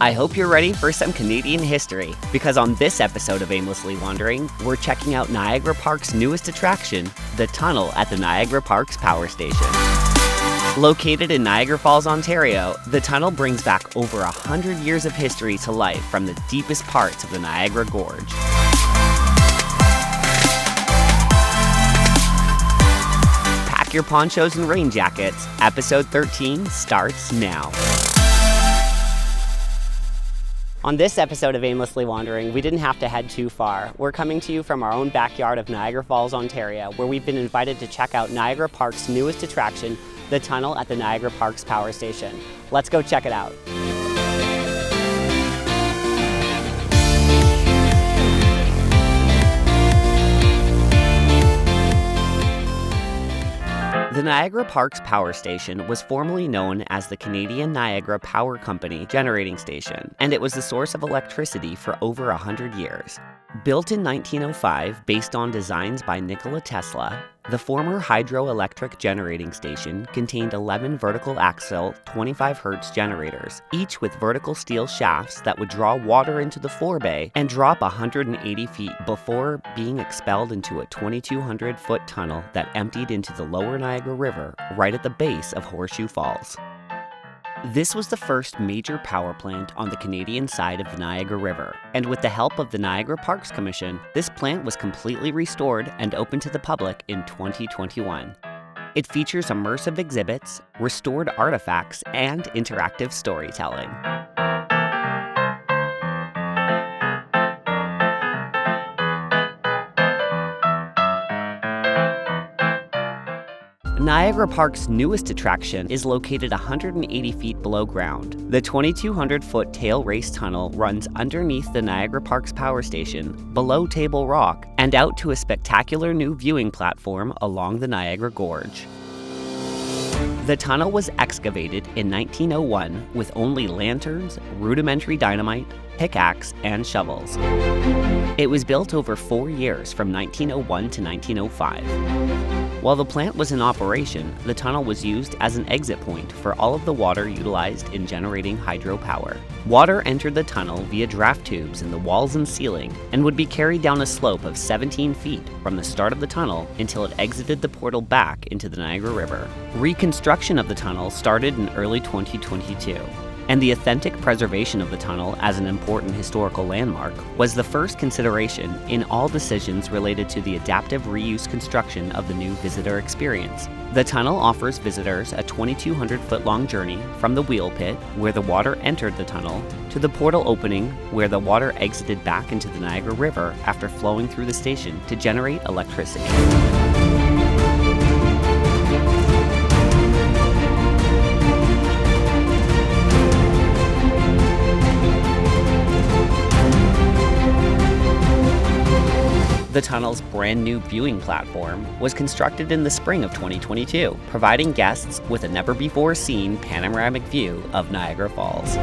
I hope you're ready for some Canadian history, because on this episode of Aimlessly Wandering, we're checking out Niagara Parks' newest attraction, the tunnel at the Niagara Parks Power Station. Located in Niagara Falls, Ontario, the tunnel brings back over 100 years of history to life from the deepest parts of the Niagara Gorge. Pack your ponchos and rain jackets. Episode 13 starts now. On this episode of Aimlessly Wandering, we didn't have to head too far. We're coming to you from our own backyard of Niagara Falls, Ontario, where we've been invited to check out Niagara Parks' newest attraction, the tunnel at the Niagara Parks Power Station. Let's go check it out. The Niagara Parks Power Station was formerly known as the Canadian Niagara Power Company Generating Station, and it was the source of electricity for over 100 years. Built in 1905 based on designs by Nikola Tesla, the former hydroelectric generating station contained 11 vertical axle 25 Hz generators, each with vertical steel shafts that would draw water into the forebay and drop 180 feet before being expelled into a 2,200-foot tunnel that emptied into the lower Niagara River right at the base of Horseshoe Falls. This was the first major power plant on the Canadian side of the Niagara River, and with the help of the Niagara Parks Commission, this plant was completely restored and opened to the public in 2021. It features immersive exhibits, restored artifacts, and interactive storytelling. Niagara Parks' newest attraction is located 180 feet below ground. The 2,200-foot Tailrace Tunnel runs underneath the Niagara Parks Power Station, below Table Rock, and out to a spectacular new viewing platform along the Niagara Gorge. The tunnel was excavated in 1901 with only lanterns, rudimentary dynamite, pickaxe, and shovels. It was built over 4 years from 1901 to 1905. While the plant was in operation, the tunnel was used as an exit point for all of the water utilized in generating hydropower. Water entered the tunnel via draft tubes in the walls and ceiling and would be carried down a slope of 17 feet from the start of the tunnel until it exited the portal back into the Niagara River. Reconstruction of the tunnel started in early 2022. And the authentic preservation of the tunnel as an important historical landmark was the first consideration in all decisions related to the adaptive reuse construction of the new visitor experience. The tunnel offers visitors a 2,200-foot-long journey from the wheel pit, where the water entered the tunnel, to the portal opening, where the water exited back into the Niagara River after flowing through the station to generate electricity. The tunnel's brand new viewing platform was constructed in the spring of 2022, providing guests with a never-before-seen panoramic view of Niagara Falls.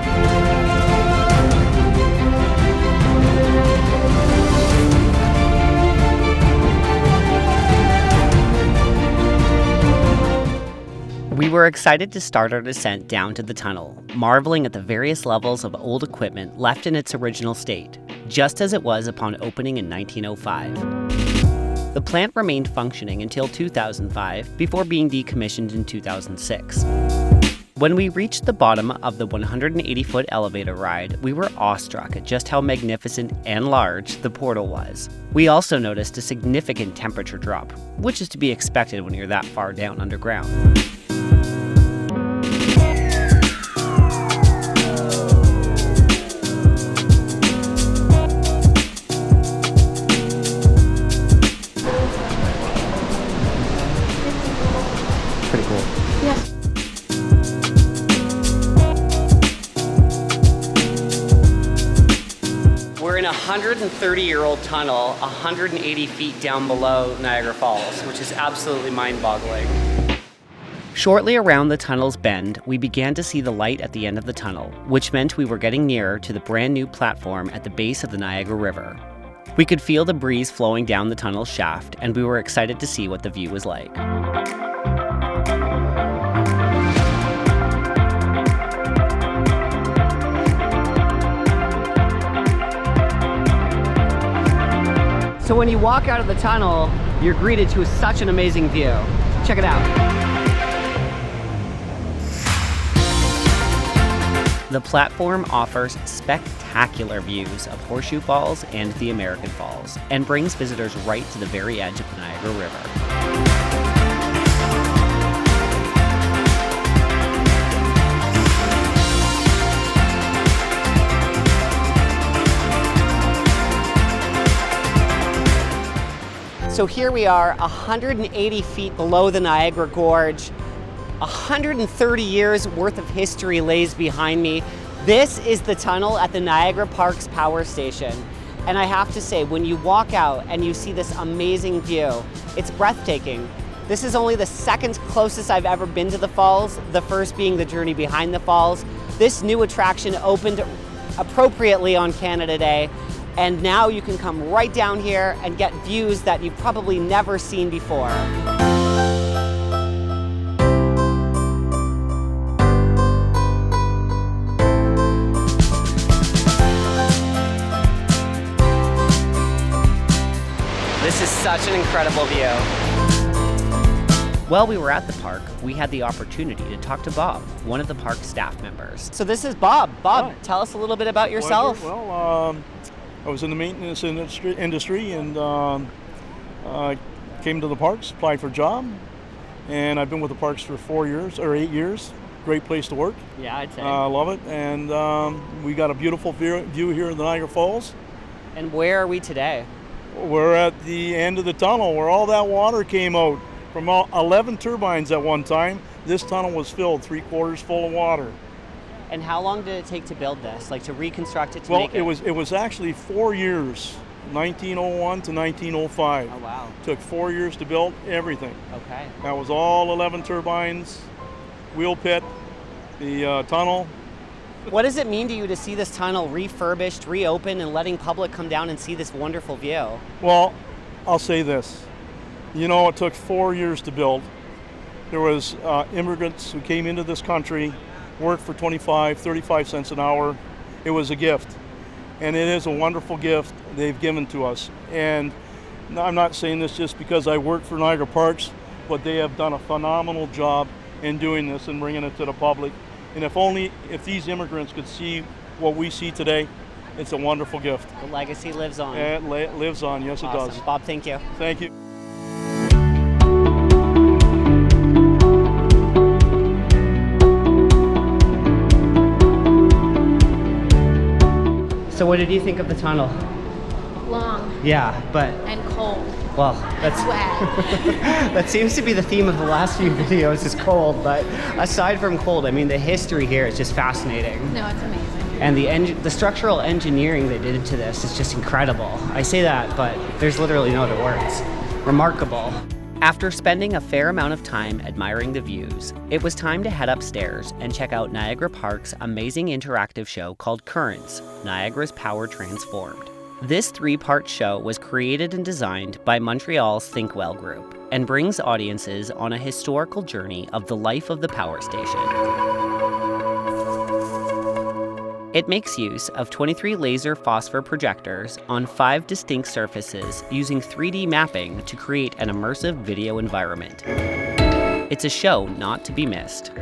We were excited to start our descent down to the tunnel, marveling at the various levels of old equipment left in its original state, just as it was upon opening in 1905. The plant remained functioning until 2005 before being decommissioned in 2006. When we reached the bottom of the 180-foot elevator ride, we were awestruck at just how magnificent and large the portal was. We also noticed a significant temperature drop, which is to be expected when you're that far down underground. Pretty cool. Yes. We're in a 130-year-old tunnel, 180 feet down below Niagara Falls, which is absolutely mind-boggling. Shortly around the tunnel's bend, we began to see the light at the end of the tunnel, which meant we were getting nearer to the brand new platform at the base of the Niagara River. We could feel the breeze flowing down the tunnel's shaft, and we were excited to see what the view was like. So when you walk out of the tunnel, you're greeted to such an amazing view. Check it out. The platform offers spectacular views of Horseshoe Falls and the American Falls, and brings visitors right to the very edge of the Niagara River. So here we are, 180 feet below the Niagara Gorge. 130 years worth of history lays behind me. This is the tunnel at the Niagara Parks Power Station. And I have to say, when you walk out and you see this amazing view, it's breathtaking. This is only the second closest I've ever been to the falls, the first being the journey behind the falls. This new attraction opened appropriately on Canada Day, and now you can come right down here and get views that you've probably never seen before. This is such an incredible view. While we were at the park, we had the opportunity to talk to Bob, one of the park staff members. So this is Bob. Bob, hi. Tell us a little bit about yourself. Well, I was in the maintenance industry and came to the parks, applied for a job, and I've been with the parks for 8 years. Great place to work. Yeah, I'd say. Love it, and we got a beautiful view here in the Niagara Falls. And where are we today? We're at the end of the tunnel where all that water came out from 11 turbines at one time. This tunnel was filled 3/4 full of water. And how long did it take to build this, like to reconstruct it to make it? Well, it was actually 4 years, 1901 to 1905. Oh, wow. Took 4 years to build everything. Okay. That was all 11 turbines, wheel pit, the tunnel. What does it mean to you to see this tunnel refurbished, reopened, and letting public come down and see this wonderful view? Well, I'll say this. You know, it took 4 years to build. There was immigrants who came into this country, worked for 25, 35 cents an hour. It was a gift. And it is a wonderful gift they've given to us. And I'm not saying this just because I work for Niagara Parks, but they have done a phenomenal job in doing this and bringing it to the public. And if these immigrants could see what we see today, it's a wonderful gift. The legacy lives on. It lives on, yes it Awesome. does. Bob, thank you. Thank you. So what did you think of the tunnel? Long. Yeah, but... And cold. Well, that's... Wet. That seems to be the theme of the last few videos, is cold. But aside from cold, I mean, the history here is just fascinating. No, it's amazing. And the structural engineering they did into this is just incredible. I say that, but there's literally no other words. Remarkable. After spending a fair amount of time admiring the views, it was time to head upstairs and check out Niagara Parks' amazing interactive show called Currents, Niagara's Power Transformed. This 3-part show was created and designed by Montreal's Think Well group and brings audiences on a historical journey of the life of the power station. It makes use of 23 laser phosphor projectors on 5 distinct surfaces using 3D mapping to create an immersive video environment. It's a show not to be missed.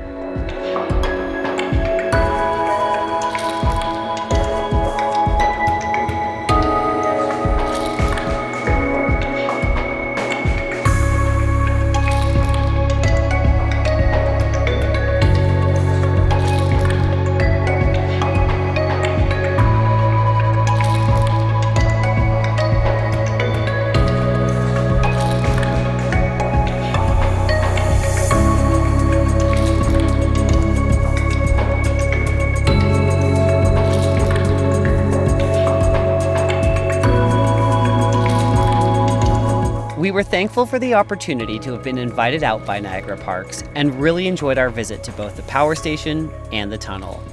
We were thankful for the opportunity to have been invited out by Niagara Parks and really enjoyed our visit to both the power station and the tunnel.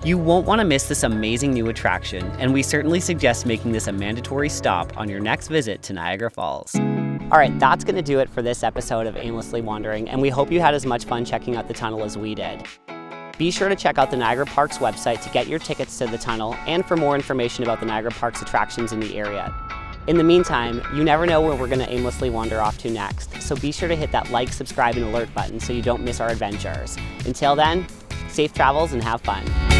You won't want to miss this amazing new attraction, and we certainly suggest making this a mandatory stop on your next visit to Niagara Falls. All right, that's going to do it for this episode of Aimlessly Wandering, and we hope you had as much fun checking out the tunnel as we did. Be sure to check out the Niagara Parks website to get your tickets to the tunnel and for more information about the Niagara Parks attractions in the area. In the meantime, you never know where we're going to aimlessly wander off to next, so be sure to hit that like, subscribe, and alert button so you don't miss our adventures. Until then, safe travels and have fun.